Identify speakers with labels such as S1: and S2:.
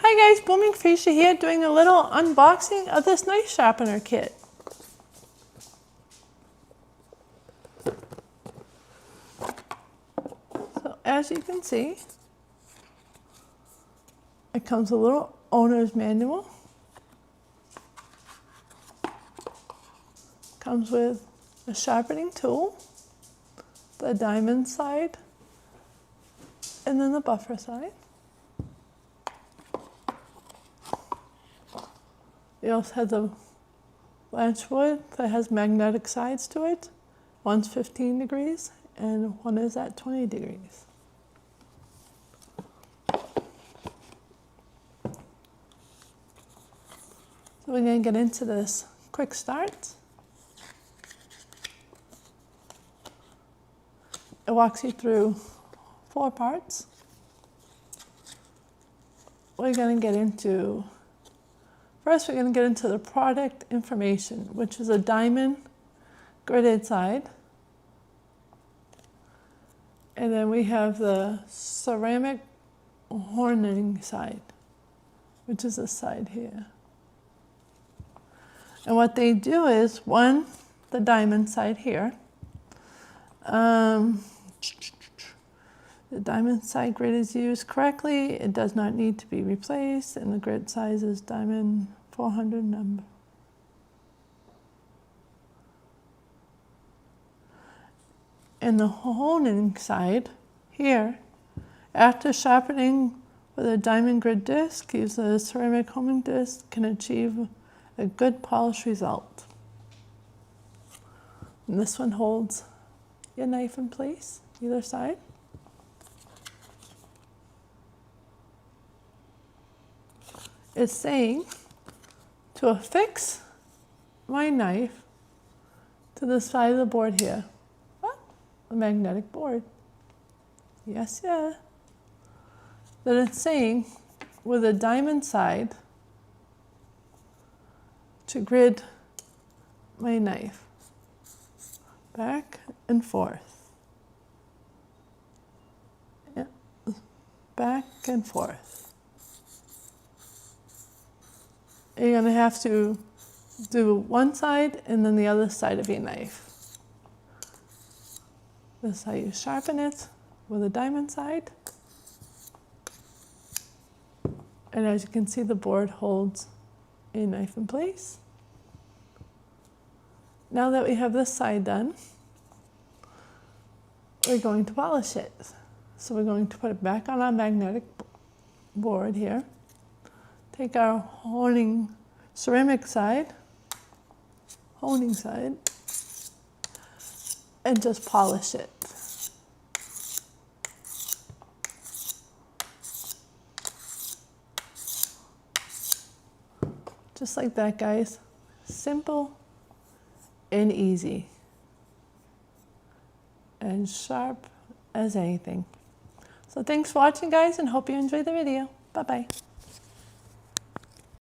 S1: Hi guys, Blooming Fuchsia here doing a little unboxing of this knife sharpener kit. So as you can see, it comes with a little owner's manual. Comes with a sharpening tool, the diamond side, and then the buffer side. It also has a blanch wood that has magnetic sides to it. One's 15 degrees and one is at 20 degrees. So we're going to get into this quick start. It walks you through 4 parts. We're going to get into First, we're going to get into the product information, which is a diamond gridded side. And then we have the ceramic horning side, which is this side here. And what they do is, one, the diamond side here. The diamond side grid is used correctly. It does not need to be replaced, and the grid size is diamond 400 number. And the honing side here, after sharpening with a diamond grid disc, use a ceramic homing disc, can achieve a good polish result. And this one holds your knife in place, either side. It's saying to affix my knife to the side of the board here. What? The magnetic board. Yes, yeah. Then it's saying with a diamond side to grid my knife back and forth. Yeah. Back and forth. You're going to have to do one side and then the other side of your knife. This is how you sharpen it with a diamond side. And as you can see, the board holds a knife in place. Now that we have this side done, we're going to polish it. So we're going to put it back on our magnetic board here. Take our honing ceramic side, honing side, and just polish it. Just like that, guys. Simple and easy. And sharp as anything. So thanks for watching, guys, and hope you enjoyed the video. Bye-bye.